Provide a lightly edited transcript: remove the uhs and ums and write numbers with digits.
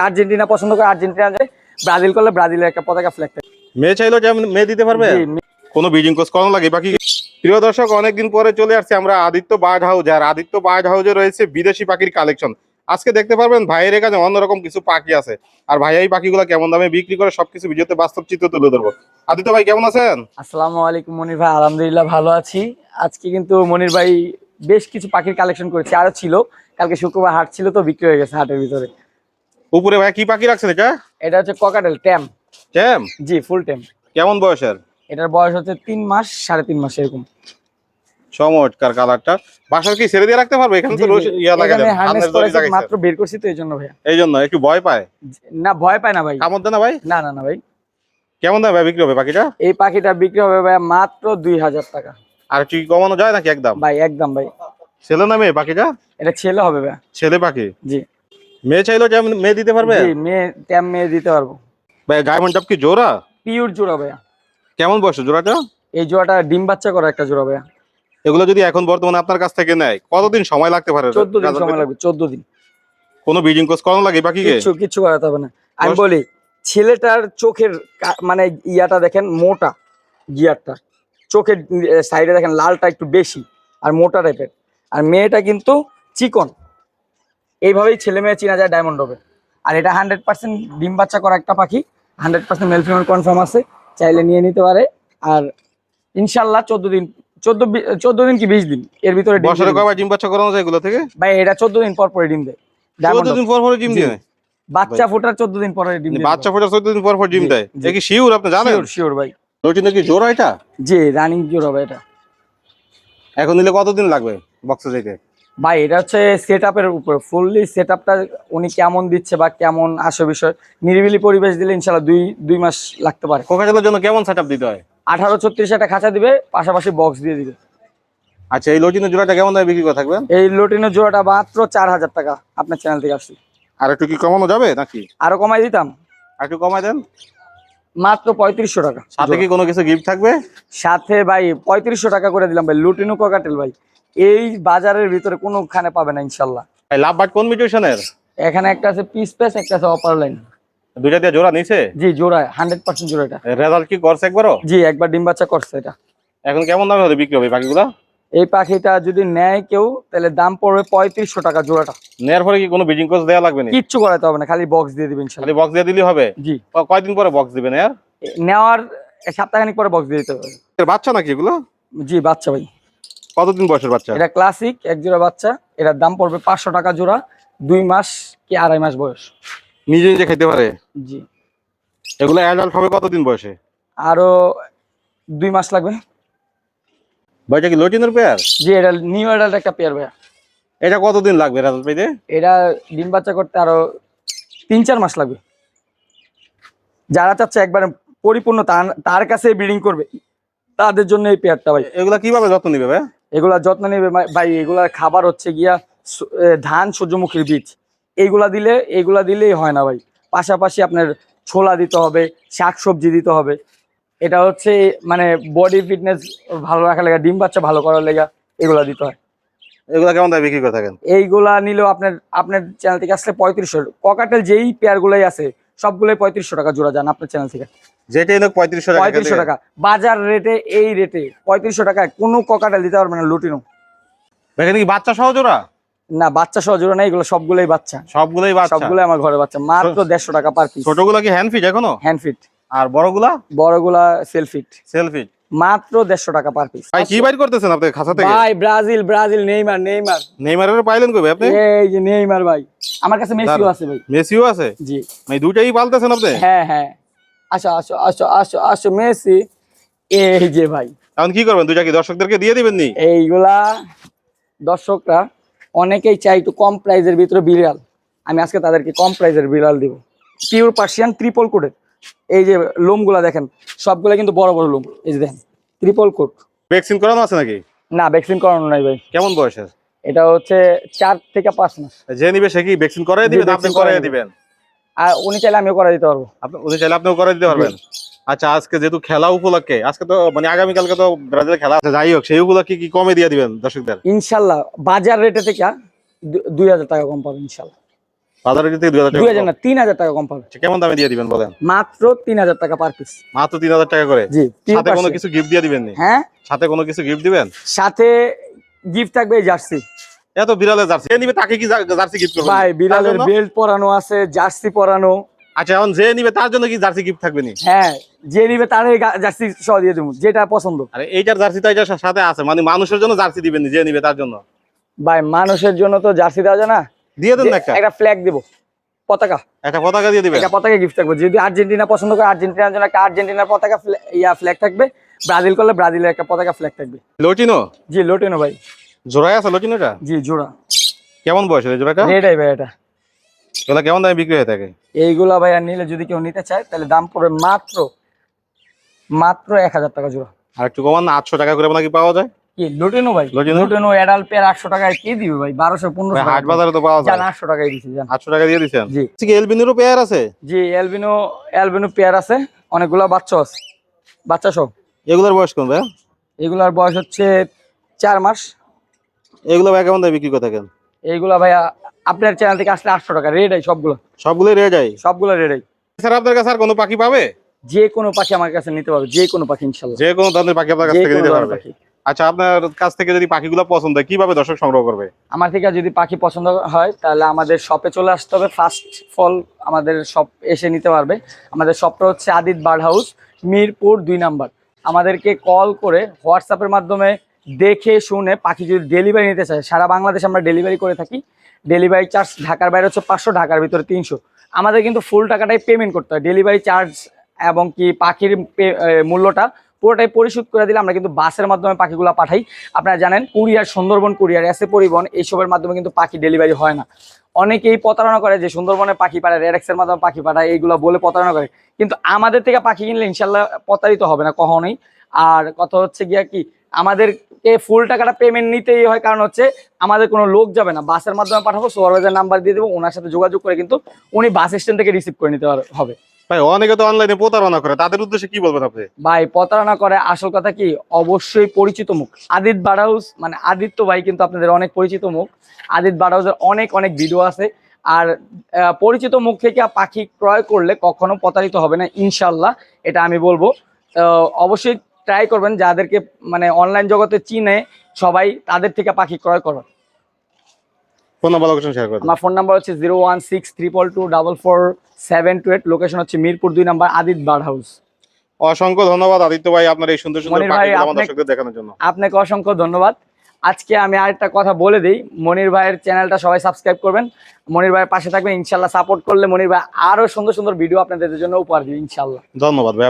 Argentina পছন্দ করে Argentina যায়, ব্রাজিল করলে ব্রাজিলের একটা পতাকা ফ্ল্যাগ থাকে। মেয়ে চাইলেও যেমন মেয়ে দিতে পারবে, কোনো ব্রিডিং কোর্স করানো লাগে বাকি। প্রিয় দর্শক, অনেকদিন পরে চলে আসছে আমরা আদিত্য বার্ড হাউস। আর আদিত্য বার্ড হাউসে রয়েছে বিদেশি পাখির কালেকশন। আজকে দেখতে পারবেন ভাইয়ের কাছে অন্যরকম কিছু পাখি আছে। আর ভাই এই পাখিগুলো কেমন দামে বিক্রি করে সবকিছু ভিডিওতে বাস্তব চিত্র তুলে ধরবো। আদিত্য ভাই কেমন আছেন? আসসালামু আলাইকুম মনির ভাই, আলহামদুলিল্লাহ ভালো আছি। আজকে কিন্তু মনির ভাই বেশ কিছু পাখির কালেকশন করেছে, আরো ছিল, কালকে শুক্রবার হাট ছিল তো বিক্রি হয়ে গেছে হাটের ভিতরে। উপরে ভাই কি পাখি রাখছেন এটা? এটা হচ্ছে ককাটেল ট্যাম। ট্যাম? জি, ফুল ট্যাম। কেমন বয়সের? এটার বয়স হচ্ছে 3 মাস 3.5 মাস এরকম। চমৎকার কালারটা। বাসার কি ছেড়ে দিয়ে রাখতে পারবে? এখানে তো ইয়া লাগে না, হার্নেস করেছে, মাত্র বের করছি তো এইজন্য ভাইয়া। এইজন্য একটু ভয় পায় না, ভয় পায় না ভাই। কামড় দেয় না ভাই? না না না ভাই। কেমন দামে বিক্রি হবে পাখিটা? এই পাখিটা বিক্রি হবে ভাই মাত্র 2000 টাকা। আর কি কমানো যায় নাকি একদম? ভাই একদম ভাই। ছেলে না মেয়ে পাখিটা? এটা ছেলে হবে ভাই। ছেলে পাখি? জি। মেয়ে চাইলেও যেমন মেয়ে দিতে পারবে? জি, মেয়ে দিতে পারবো ভাই ডায়মন্ড টাপ কি জোড়া? পিওর জোড়া ভাইয়া। কেমন বয়স জোড়াটা? এই জোড়াটা ডিম বাচ্চা করা একটা জোড়া ভাইয়া। এগুলো যদি এখন বর্তমানে আপনার কাছ থেকে নেয় কতদিন সময় লাগতে পারে? 14 দিন সময় লাগবে। 14 দিন। কোনো ব্রিডিং কোর্স করানো লাগে পাখিকে? কিছু করাতে হবে না। আমি বলি, ছেলেটার চোখের মানে ইয়াটা দেখেন, মোটা গিয়ারটা, চোখের সাইডে দেখেন লালটা একটু বেশি আর মোটা টাইপের। আর মেয়েটা কিন্তু চিকন। এইভাবেই ছেলে মেয়ে চেনা যায় ডায়মন্ড হবে। আর এটা 100% ডিম বাচ্চা করা একটা পাখি, 100% মেল ফিমেল কনফার্ম আছে, চাইলে নিয়ে নিতে পারে। আর ইনশাল্লাহ 14 দিন কি 20 দিন এর ভিতরে বছরে কয়বার ডিম বাচ্চা করানো যায় এগুলো থেকে? ভাই এটা 14 দিন পর পরে ডিম দেয়। 14 দিন পর পরে ডিম দেয়? বাচ্চা ফোটার 14 দিন পরে ডিম দেয়। বাচ্চা ফোটার 14 দিন পর পর ডিম দেয়? এ কি শিওর আপনি জানেন? শিওর ভাই। ওইটা কি জোড়া এটা? জি, রানিং জোড়া ভাই এটা। এখন নিলে কতদিন লাগবে বক্সে যেতে? ভাই এটা হচ্ছে সেটআপের উপর, ফুললি সেটআপটা উনি কেমন দিচ্ছে বা কেমন আসে বিষয়। নিরিবিলি পরিবেশ দিলে ইনশাআল্লাহ 2 মাস লাগতে পারে। কোকাটেলের জন্য কেমন সেটআপ দিতে হয়? 1836 একটা খাঁচা দিবে, পাশাপাশি বক্স দিয়ে দিবে। আচ্ছা, এই লটিনের জোড়াটা কেমন দামে বিক্রি করে থাকবেন? এই লটিনের জোড়াটা মাত্র 4000 টাকা। আপনার চ্যানেল থেকে আসছি। আর একটু কি কমানো যাবে নাকি? আরো কমাই দিতাম। আর একটু কমাই দেন। মাত্র 3500 টাকা। সাথে কি কোনো কিছু গিফট থাকবে? সাথে ভাই 3500 টাকা করে দিলাম ভাই। লুটিনো ককাটেল ভাই এই বাজারের ভিতরে কোনোখানে পাবে না ইনশাল্লাহ। এই লাভ বাট কোন মিউটেশনের? এখানে একটা আছে পিস পেস, একটা আছে অপার লাইন। দুইটা দিয়ে জোড়া নিছে? জি, জোড়া 100% জোড়া এটা। রেজাল্ট কি করছে একবারও? জি, একবার ডিম বাচ্চা করছে এটা। এখন কেমন দামে হলে বিক্রি হবে পাখিগুলো? এই পাখিটা যদি নেয় কেউ তাহলে দাম পড়বে 3500 টাকা জোড়াটা। নেয়ার পরে কি কোনো ব্রিডিং কোর্স দেওয়া লাগবে না? কিচ্ছু করাতে হবে না, খালি বক্স দিয়ে দিবেন ইনশাআল্লাহ। খালি বক্স দিয়ে দিলেই হবে? জি। কয়দিন পরে বক্স দিবেন এর? নেওয়ার সপ্তাহখানিক পরে বক্স দিয়ে দিতে হবে। এর বাচ্চা নাকি এগুলো? জি, বাচ্চা ভাই। কতদিন বয়সের বাচ্চা? এটা ক্লাসিক এক জোড়া বাচ্চা। এটার দাম পড়বে 500 টাকা জোড়া। 2 মাস কি 2.5 মাস বয়স। নিজে নিজে খেতে পারে? জি। এগুলো অ্যাডাল্ট হবে কতদিন বয়সে? আরো 2 মাস লাগবে। ভাইটা কি লটিনের পেয়ার? জি, এটা নিউ অ্যাডাল্ট একটা পেয়ার ভাইয়া। এটা কতদিন লাগবে রেজাল্ট পেতে? এটা ডিম বাচ্চা করতে আরো 3-4 মাস লাগবে। যারা চাচ্ছে একবারে পরিপূর্ণ তার কাছে ব্রিডিং করবে তাদের জন্য এই পেয়ারটা ভাই। এগুলা কিভাবে যত্ন নিবে ভাই? এগুলা যত্ন নেবে ভাই। এগুলার খাবার হচ্ছে গিয়া ধান, সূর্যমুখীর বীজ। এইগুলা দিলেই হয় না ভাই। পাশাপাশি আপনার ছোলা দিতে হবে, শাকসবজি দিতে হবে। এটা হচ্ছে মানে বডি ফিটনেস ভালো রাখার লেগা, ডিম বাচ্চা ভালো করার লেগা এগুলা দিতে হয়। এগুলা কেমন দামে বিক্রি করে থাকেন? এইগুলা নিলেও আপনার চ্যানেল থেকে আসলে 3500। ককাটেল যেই পেয়ার গুলাই আছে সবগুলোই 3500 টাকা জোড়া যান আপনার চ্যানেল থেকে। যেটাই হোক 3500 টাকা বাজার রেটে। এই রেটে 3500 টাকায় কোনো ককাটেল দিতে পারবে না লুটিনো। এখানে কি বাচ্চা সহ জোড়া? না, বাচ্চা সহ জোড়া না, এগুলো সবগুলোই বাচ্চা। সবগুলোই আমার ঘরে বাচ্চা, মাত্র 150 টাকা পার পিস। ছোটগুলা কি হ্যান্ড ফিট এখনো? Hand fit. আর বড়গুলা সেল ফিট। মাত্র 150 টাকা পার পিস। ভাই কি বাইর করতেছেন আপনি খাঁচা থেকে? ভাই ব্রাজিল নেইমার। নেইমারের পাইলেন কই ভাই আপনি? এই যে নেইমার ভাই। আমার কাছে মেসিও আছে ভাই। মেসিও আছে? জি। ভাই দুইটাই পালতেছেন আপনি? হ্যাঁ। আসো মেসি। এই যে ভাই। এখন কি করবেন? দুইটা কি দর্শকদেরকে দিয়ে দিবেন নি? এইগুলা দর্শকরা অনেকেই চাই একটু কম প্রাইজের ভিতরে বিড়াল। আমি আজকে তাদেরকে কম প্রাইজের বিড়াল দিব। পিওর পার্সিয়ান ট্রিপল কোটের। এই যে লোমগুলা দেখেন, সবগুলা কিন্তু বড় বড় লোম। এই যে দেখেন, ট্রিপল কোট। ভ্যাকসিন করানো আছে নাকি? না, ভ্যাকসিন করানো নাই ভাই। কেমন বয়সের? এটা হচ্ছে 4 থেকে 5 মাস। যে নিবে সে কি ভ্যাকসিন করাই দিবেন? আপনি করাই দিবেন? আর উনি চাইলে আমিও করাই দিতে পারবো। উনি চাইলে আপনিও করাই দিতে পারবেন? আচ্ছা, আজকে যেহেতু খেলা উপলক্ষে, আজকে তো মানে আগামীকালকে তো ব্রাজিলের খেলা আছে, যাই হোক সেই উপলক্ষে কি কমে দিয়ে দিবেন দর্শকদের? ইনশাল্লাহ বাজার রেটে থেকে 2000 টাকা কম পাবেন ইনশাল্লাহ। বাজারে থেকে 2000 টাকা 2000 না 3000 টাকা কম পাবে। আচ্ছা, কেমন দামে দিয়ে দিবেন বলেন? মাত্র 3000 টাকা পার পিস। মাত্র 3000 টাকা করে। জি, সাথে কোনো কিছু গিফট দিয়ে দিবেন নি? হ্যাঁ, সাথে কোনো কিছু গিফট দিবেন? সাথে গিফট থাকবে এই জার্সি। এত বিড়ালের জার্সি যে নিবে তাকে কি জার্সি গিফট করবেন? ভাই বিড়ালের বেল্ট পরানো আছে, জার্সি পরানো। আচ্ছা, এখন যে নিবে তার জন্য কি জার্সি গিফট থাকবে নি? হ্যাঁ, যে নিবে তার জার্সি সহ দিয়ে দেবো, যেটা পছন্দ। আরে এইটার জার্সি তো এটার সাথে আছে, মানে মানুষের জন্য জার্সি দিবেন নি, যে নিবে তার জন্য? ভাই মানুষের জন্য তো জার্সি দেওয়া যায় না, দিয়ে দেন না একটা ফ্ল্যাগ দেবো, পতাকা, একটা পতাকা দিয়ে দিবেন। একটা পতাকা গিফট থাকবে। যদি আর্জেন্টিনা পছন্দ করে আর্জেন্টিনার জন্য একটা আর্জেন্টিনার পতাকা ফ্ল্যাগ থাকবে, ব্রাজিল করলে ব্রাজিলের একটা পতাকা ফ্ল্যাগ থাকবে। লটিনো? জি লোটিনো ভাই। জোড়ায় আছে লটিনোটা? জি জোড়া। কেমন বয়স এই জোড়াটা? রেডাই ভাই এটা। এগুলা কেমন দামে বিক্রি হয়ে থাকে? এইগুলা ভাই আর নিলে যদি কেউ নিতে চায় তাহলে দাম পড়বে মাত্র 1000 টাকা জোড়া। আর একটু কমান না, 800 টাকা করে নাকি পাওয়া যায়? কি লোটিনো ভাই? লটিনো? লোটিনো অ্যাডাল্ট পেয়ার 800 টাকায় কে দিবে ভাই? 1200-1500 হাট টাকা। বাজারে তো পাওয়া যায়। জান 800 টাকায় দিছি জান। 800 টাকা দিয়ে দিছেন? জি। ঠিক এলবিনোরও পেয়ার আছে? জি অ্যালবিনো পেয়ার আছে, অনেকগুলা বাচ্চা আছে, বাচ্চা সব। এগুলার বয়স কোন ভাই? এগুলার বয়স হচ্ছে 4 মাস। এগুলো ভাই কেমন দামে বিক্রি করে থাকেন? এইগুলা ভাইয়া আপনার চ্যানেল থেকে আসলে 800 টাকা রেডাই সবগুলো। সবগুলোই রেয়ে যায়? সবগুলো রেডাই। স্যার আপনার কাছে আর কোনো পাখি পাবে? যে কোনো পাখি আমার কাছে নিতে পারবে, যে কোনো পাখি ইনশাআল্লাহ। যে কোনো ধরনের পাখি আপনার কাছ যে থেকে কোনো নিতে ধরনের পারবে? পাখি। আচ্ছা, আপনার কাছ থেকে যদি পাখিগুলো পছন্দ হয় কিভাবে দর্শক সংগ্রহ করবে? আমার থেকে যদি পাখি পছন্দ হয় তাহলে আমাদের শপে চলে আসতে হবে। ফার্স্ট ফল আমাদের শপ এসে নিতে পারবে। আমাদের শপটা হচ্ছে Adit bird house, Mirpur 2 number. আমাদেরকে কল করে হোয়াটসঅ্যাপের মাধ্যমে দেখে শুনে পাখি যদি ডেলিভারি নিতে চায়, সারা বাংলাদেশে আমরা ডেলিভারি করে থাকি। ডেলিভারি চার্জ ঢাকার বাইরে হচ্ছে 500, ঢাকার ভিতরে 300। আমাদের কিন্তু ফুল টাকাটাই পেমেন্ট করতে হয়। ডেলিভারি চার্জ এবং কি পাখির মূল্যটা পুরোটাই পরিশোধ করে দিলে আমরা কিন্তু বাসের মাধ্যমে পাখিগুলো পাঠাই। আপনারা জানেন কুরিয়ার, সুন্দরবন কুরিয়ার, এসএ পরিবহন, এইসবের মাধ্যমে কিন্তু পাখি ডেলিভারি হয় না। অনেকেই প্রতারণা করে যে সুন্দরবনে পাখি পাঠায়, রেডেক্সের মাধ্যমে পাখি পাঠায়, এইগুলো বলে প্রতারণা করে। কিন্তু আমাদের থেকে পাখি কিনলে ইনশাল্লাহ প্রতারিত হবে না কখনোই। আর কথা হচ্ছে গিয়া কি, আমাদেরকে ফুল টাকাটা পেমেন্ট নিতেই হয়, কারণ হচ্ছে আমাদের কোনো লোক যাবে না, বাসের মাধ্যমে পাঠাবো, সুপারভাইজার নাম্বার দিয়ে দেবো, ওনার সাথে যোগাযোগ করে কিন্তু উনি বাস স্ট্যান্ড থেকে রিসিভ করে নিতে হবে। ভাই অনেকে তো অনলাইনে প্রতারণা করে, তাদের উদ্দেশ্যে কি বলবেন আপনি? ভাই প্রতারণা করে, আসল কথা কি, অবশ্যই পরিচিত মুখ। আদিত বার্ড হাউস মানে আদিত্য ভাই কিন্তু আপনাদের অনেক পরিচিত মুখ। আদিত বার্ড হাউসের অনেক ভিডিও আছে। আর পরিচিত মুখ থেকে পাখি ক্রয় করলে কখনো প্রতারিত হবে না ইনশাল্লাহ, এটা আমি বলবো। অবশ্যই ট্রাই করবেন, যাদেরকে মানে অনলাইন জগতে চিনে সবাই, তাদের থেকে পাখি ক্রয় করবেন। ফোন নাম্বার লোকেশন শেয়ার করে দিন। আমার ফোন নাম্বার হচ্ছে 01622244728। লোকেশন হচ্ছে Mirpur 2 number, Adit bird house. অসংখ্য ধন্যবাদ আদিত্য ভাই আপনার এই সুন্দর সুন্দর মনির ভাই, পাখিগুলো আমাদের দর্শকদের দেখানোর জন্য। আপনাকে অসংখ্য ধন্যবাদ। আজকে আমি আরেকটা কথা বলে দিই, মনির ভাইয়ের চ্যানেলটা সবাই সাবস্ক্রাইব করবেন, মনির ভাইয়ের পাশে থাকবেন ইনশাল্লাহ। সাপোর্ট করলে মনির ভাই আরো সুন্দর সুন্দর ভিডিও আপনাদের জন্য উপহার দিবে ইনশাল্লাহ। ধন্যবাদ ভাই।